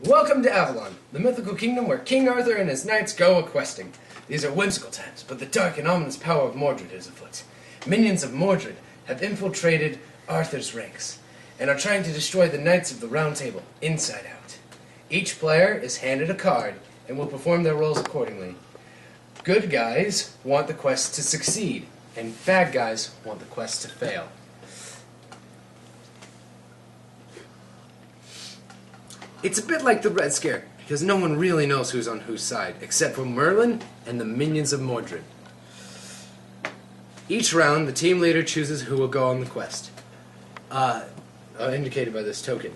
Welcome to Avalon, the mythical kingdom where King Arthur and his knights go a-questing. These are whimsical times, but the dark and ominous power of Mordred is afoot. Minions of Mordred have infiltrated Arthur's ranks, and are trying to destroy the Knights of the Round Table, inside out. Each player is handed a card, and will perform their roles accordingly. Good guys want the quest to succeed, and bad guys want the quest to fail. It's a bit like the Red Scare, because no one really knows who's on whose side, except for Merlin and the minions of Mordred. Each round, the team leader chooses who will go on the quest, indicated by this token.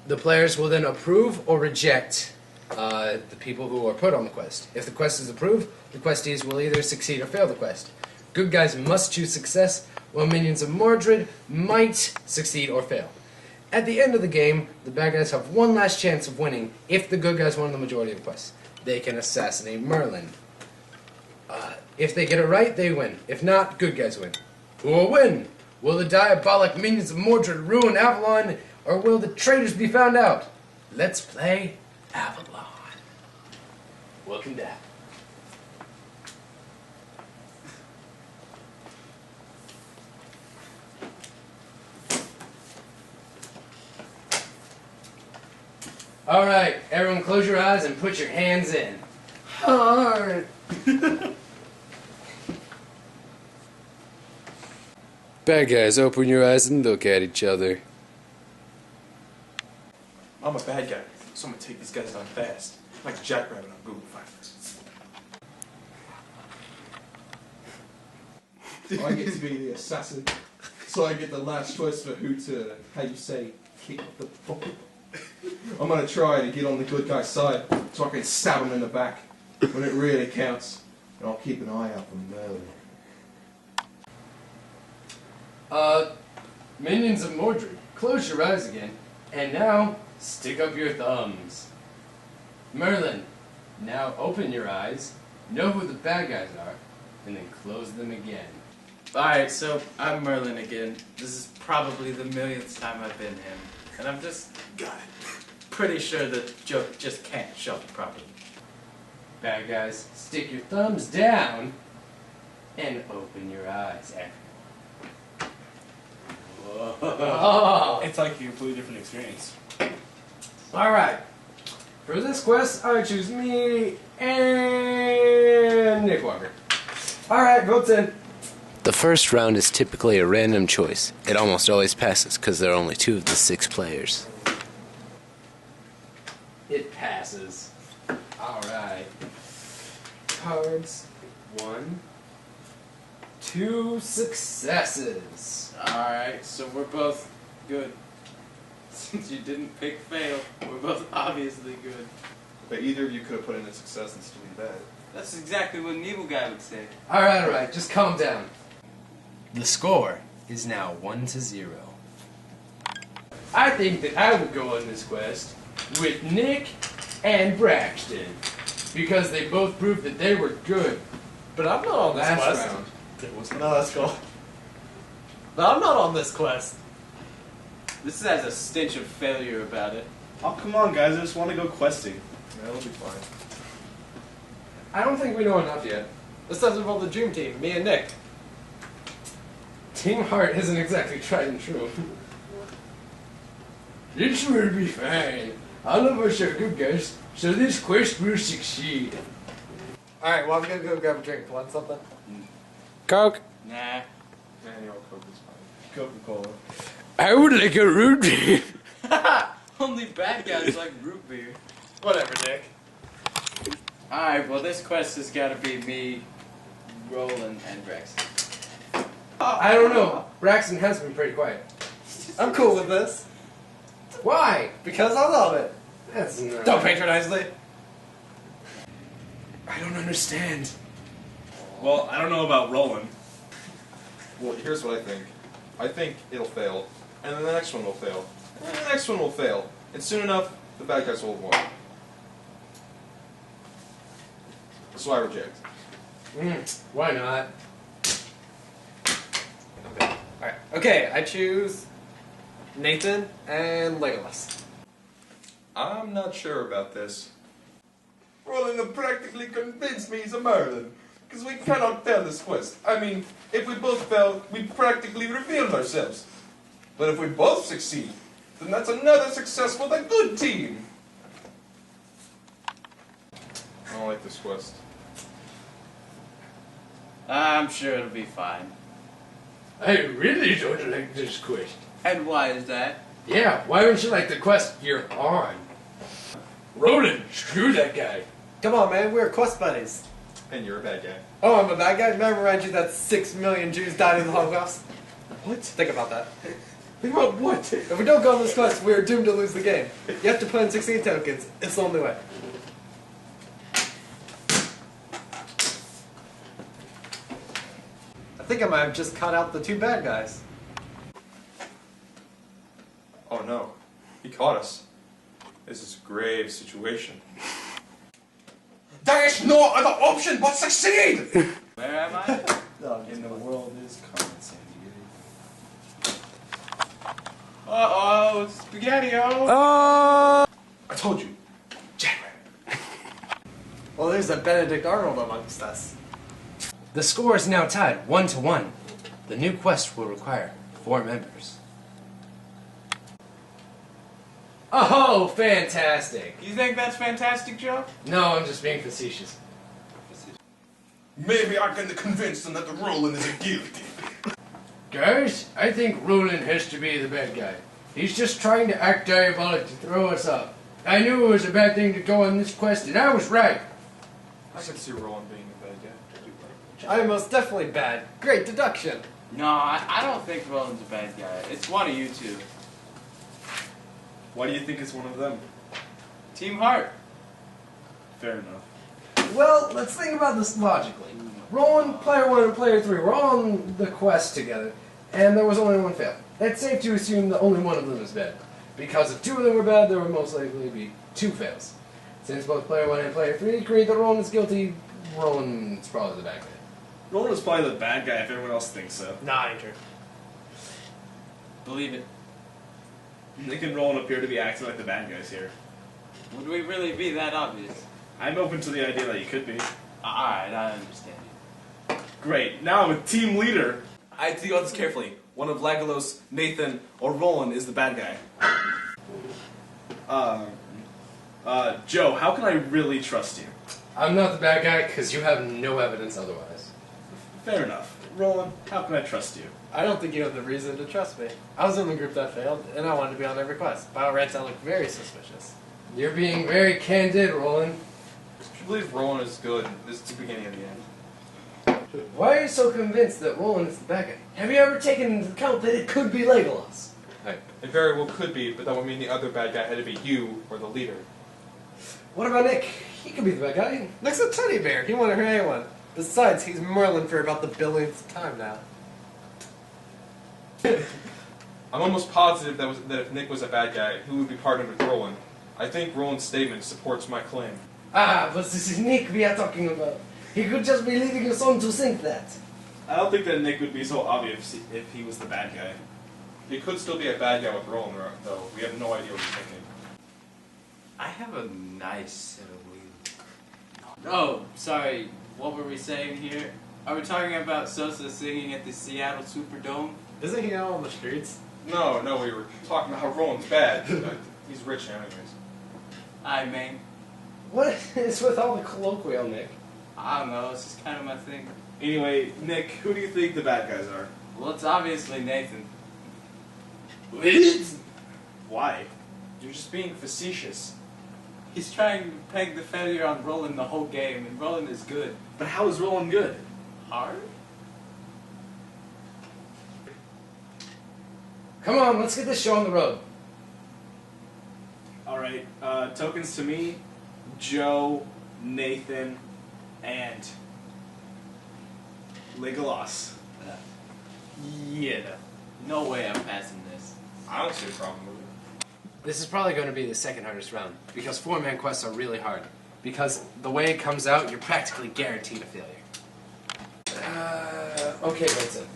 The players will then approve or reject the people who are put on the quest. If the quest is approved, the questees will either succeed or fail the quest. Good guys must choose success, while minions of Mordred might succeed or fail. At the end of the game, the bad guys have one last chance of winning if the good guys won the majority of the quests. They can assassinate Merlin. If they get it right, they win. If not, good guys win. Who will win? Will the diabolic minions of Mordred ruin Avalon, or will the traitors be found out? Let's play Avalon. Welcome to Avalon. Alright, everyone close your eyes and put your hands in. Hard. Bad guys, open your eyes and look at each other. I'm a bad guy, so I'm gonna take these guys down fast. Like a jackrabbit on Google Files. I get to be the assassin, so I get the last choice for who to, how you say, kick the bucket. I'm gonna try to get on the good guy's side, so I can stab him in the back when it really counts. And I'll keep an eye out for Merlin. Minions of Mordred, close your eyes again, and now stick up your thumbs. Merlin, now open your eyes, know who the bad guys are, and then close them again. Alright, so I'm Merlin again. This is probably the millionth time I've been him. And I'm just pretty sure the joke just can't shuffle properly. Bad guys, stick your thumbs down and open your eyes. Whoa. It's like a completely different experience. Alright, for this quest, I choose me and Nick Walker. Alright, votes in. The first round is typically a random choice. It almost always passes because there are only 2 of the 6 players. It passes. Alright. Cards. 1. 2 successes. Alright, so we're both good. Since you didn't pick fail, we're both obviously good. But either of you could have put in a success and still be bad. That's exactly what an evil guy would say. Alright, just calm down. The score is now 1-0. I think that I would go on this quest with Nick and Braxton, because they both proved that they were good. But I'm not on this Last quest. round. No, that's cool. But I'm not on this quest. This has a stench of failure about it. Oh, come on, guys. I just want to go questing. That'll be fine. I don't think we know enough yet. This doesn't involve the dream team, me and Nick. Team Heart isn't exactly tried and true. This will be fine. All of us are good guys, so this quest will succeed. Alright, well, I'm gonna go grab a drink. Want something? Coke? Nah. Manual Coke is fine. Coca-Cola. I would like a root beer. Only bad guys like root beer. Whatever, Nick. Alright, well this quest has gotta be me, Roland, and Braxton. I don't know. Braxton has been pretty quiet. I'm cool with this. Why? Because I love it. That's not... Don't patronize me. I don't understand. Well, I don't know about Roland. Well, here's what I think. I think it'll fail, and then the next one will fail, and then the next one will fail, and soon enough, the bad guys will have won. So I reject. Why not? Alright. Okay, I choose Nathan and Legolas. I'm not sure about this. Roland practically convinced me he's a Merlin. Because we cannot fail this quest. I mean, if we both fail, we practically revealed ourselves. But if we both succeed, then that's another success for the good team. I don't like this quest. I'm sure it'll be fine. I really don't like this quest. And why is that? Yeah, why don't you like the quest you're on? Roland, screw that guy. Come on, man, we're quest buddies. And you're a bad guy. Oh, I'm a bad guy? May I remind you that 6 million Jews died in the Holocaust? What? Think about that. Think about what? If we don't go on this quest, we are doomed to lose the game. You have to put in 16 tokens. It's the only way. I think I might have just cut out the 2 bad guys. Oh no. He caught us. This is a grave situation. There is no other option but succeed! Where am I? In the world is Carmen Sandiego. Uh-oh, Spaghetti-O! I told you. January. Well, there's a Benedict Arnold amongst us. The score is now tied 1-1. The new quest will require 4 members. Oh, fantastic! You think that's fantastic, Joe? No, I'm just being facetious. Maybe I can convince them that the Roland is a guilty. Guys, I think Roland has to be the bad guy. He's just trying to act diabolic to throw us up. I knew it was a bad thing to go on this quest, and I was right. I can see Roland being a bad guy. I am most definitely bad. Great deduction. No, I don't think Roland's a bad guy. It's one of you two. Why do you think it's one of them? Team Heart. Fair enough. Well, let's think about this logically. Roland, player 1 and player 3 were all on the quest together, and there was only one fail. It's safe to assume that only one of them is bad. Because if 2 of them were bad, there would most likely be 2 fails. Since both player 1 and player 3 agree that Roland is guilty, Roland's probably the bad guy. Roland is probably the bad guy if everyone else thinks so. Nah, ain't true. Believe it. Nick and Roland appear to be acting like the bad guys here. Would we really be that obvious? I'm open to the idea that you could be. Alright, I understand you. Great, now I'm a team leader. I had to think about this carefully. One of Legolas, Nathan, or Roland is the bad guy. Joe, how can I really trust you? I'm not the bad guy because you have no evidence otherwise. Fair enough. Roland, how can I trust you? I don't think you have the reason to trust me. I was in the group that failed, and I wanted to be on every quest. By all rights, I look very suspicious. You're being very candid, Roland. If you believe Roland is good, this is the beginning of the end. Why are you so convinced that Roland is the bad guy? Have you ever taken into account that it could be Legolas? It very well could be, but that would mean the other bad guy had to be you or the leader. What about Nick? He could be the bad guy. Nick's a teddy bear. He won't hurt anyone. Besides, he's Merlin for about the billionth time now. I'm almost positive that if Nick was a bad guy, he would be partnered with Roland. I think Roland's statement supports my claim. Ah, but this is Nick we are talking about. He could just be leading us on to think that. I don't think that Nick would be so obvious if he was the bad guy. He could still be a bad guy with Roland, though. We have no idea what he's thinking. I have a nice set of wheels. Oh, sorry. What were we saying here? Are we talking about Sosa singing at the Seattle Superdome? Isn't he out on the streets? No, we were talking about how Roland's bad. He's rich anyways. I mean, What is with all the colloquial, Nick? I don't know. It's just kind of my thing. Anyway, Nick, who do you think the bad guys are? Well, it's obviously Nathan. Why? You're just being facetious. He's trying to peg the failure on Roland the whole game, and Roland is good. But how is Roland good? Hard? Come on, let's get this show on the road. Alright, tokens to me, Joe, Nathan, and Legolas. Yeah. No way I'm passing this. I don't see a problem with it. This is probably going to be the second hardest round, because 4-man quests are really hard. Because the way it comes out, you're practically guaranteed a failure. Okay, Vincent.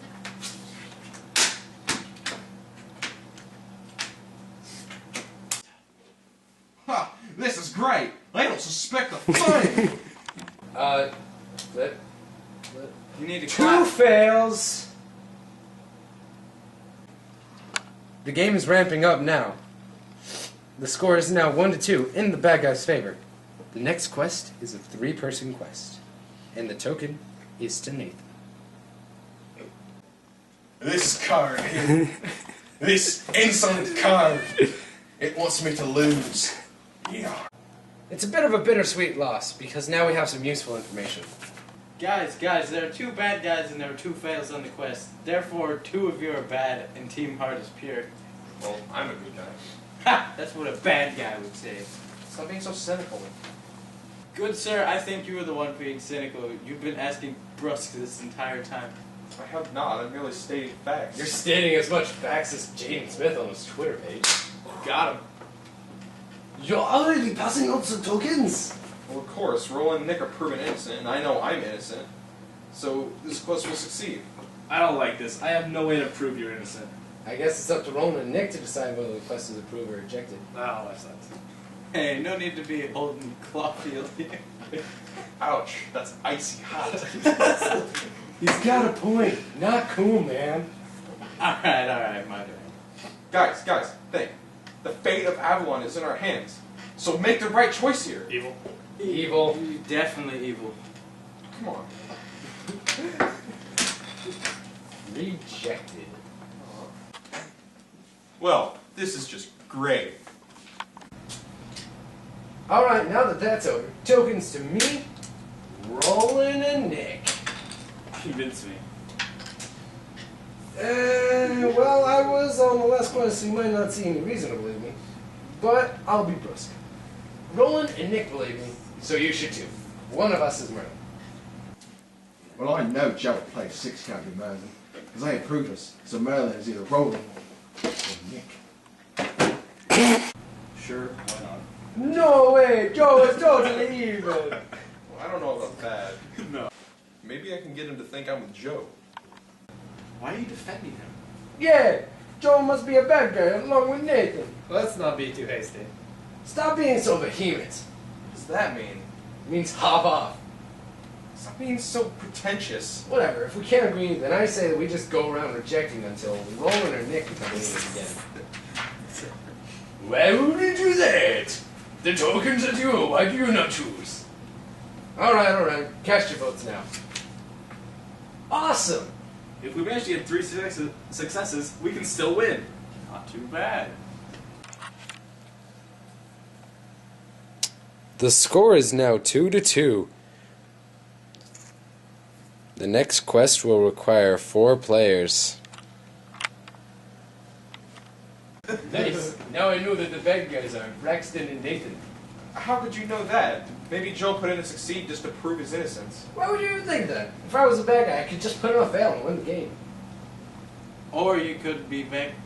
Ha! This is great. I don't suspect a thing. You need to Two clap. fails. The game is ramping up now. The score is now 1-2 in the bad guy's favor. The next quest is a 3-person quest, and the token is to Nathan. This card here. This insolent card. It wants me to lose. Yeah. It's a bit of a bittersweet loss because now we have some useful information. Guys, there are 2 bad guys and there are 2 fails on the quest. Therefore, 2 of you are bad and Team Heart is pure. Well, I'm a good guy. Ha! That's what a bad guy would say. Stop being so cynical. Good sir, I think you were the one being cynical. You've been asking brusque this entire time. I have not. I'm merely stating facts. You're stating as much facts as Jaden Smith on his Twitter page. Got him. You're already passing out some tokens! Well, of course, Roland and Nick are proven innocent, and I know I'm innocent. So this quest will succeed. I don't like this. I have no way to prove you're innocent. I guess it's up to Roland and Nick to decide whether the quest is approved or rejected. Oh, that sucks. Hey, no need to be holding Clawfield here. Ouch, that's icy hot. He's got a point. Not cool, man. Alright, my turn. Guys, think. The fate of Avalon is in our hands. So make the right choice here. Evil. Evil. Definitely evil. Come on. Rejected. Well, this is just great. Alright, now that that's over, tokens to me, Roland and Nick. Convince me. Well, I was on the last quest, so you might not see any reason to believe me. But I'll be brusque. Roland and Nick believe me, so you should too. One of us is Merlin. Well, I know Joe will play 6 card with Merlin, because they approved us. So Merlin is either Roland or Nick. Sure, why not? No way! Joe is totally evil! Well, I don't know about that. No. Maybe I can get him to think I'm with Joe. Why are you defending him? Yeah! Joe must be a bad guy along with Nathan. Let's not be too hasty. Stop being so vehement. What does that mean? It means hop off. Stop being so pretentious. Whatever, if we can't agree, then I say that we just go around rejecting until Roland or Nick become leaders again. Why would we do that? The token's at you, why do you not choose? Alright, cast your votes now. Awesome! If we manage to get 3 successes, we can still win. Not too bad. The score is now 2-2. The next quest will require 4 players. Nice. Now I know that the bad guys are Braxton and Nathan. How could you know that? Maybe Joe put in a succeed just to prove his innocence. Why would you even think that? If I was a bad guy, I could just put in a fail and win the game. Or you could be vexed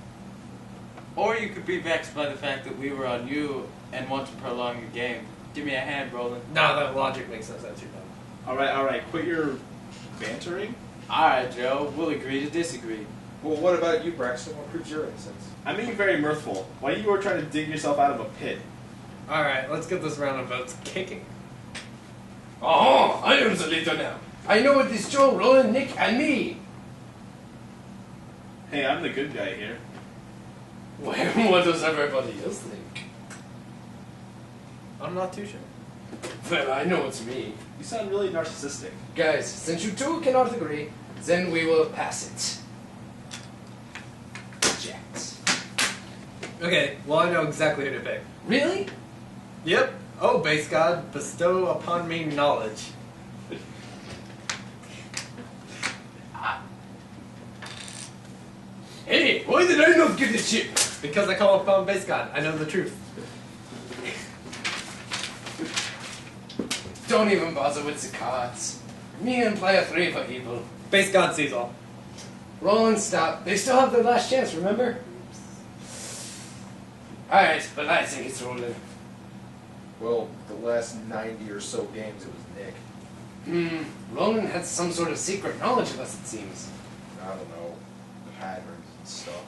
by the fact that we were on you and want to prolong the game. Give me a hand, Roland. No, that logic makes no sense. You're dumb. Alright, quit your bantering. Alright, Joe, we'll agree to disagree. Well, what about you, Braxton? What proves your innocence? I'm being very mirthful. Why you are trying to dig yourself out of a pit? Alright, let's get this round of votes kicking. Oh, I am the leader now. I know it is Joe, Roland, Nick, and me. Hey, I'm the good guy here. Well, what does everybody else think? I'm not too sure. Well, I know it's me. You sound really narcissistic. Guys, since you two cannot agree, then we will pass it. Reject. Okay, well I know exactly who to pick. Really? Yep. Oh, base god, bestow upon me knowledge. Hey, why did I not get the chip? Because I call upon base god, I know the truth. Don't even bother with the cards. Me and player 3 for evil. Base god sees all. Roland, stop. They still have their last chance, remember? Alright, but I think it's Roland. Well, the last 90 or so games, it was Nick. Roland has some sort of secret knowledge of us, it seems. I don't know, patterns and stuff.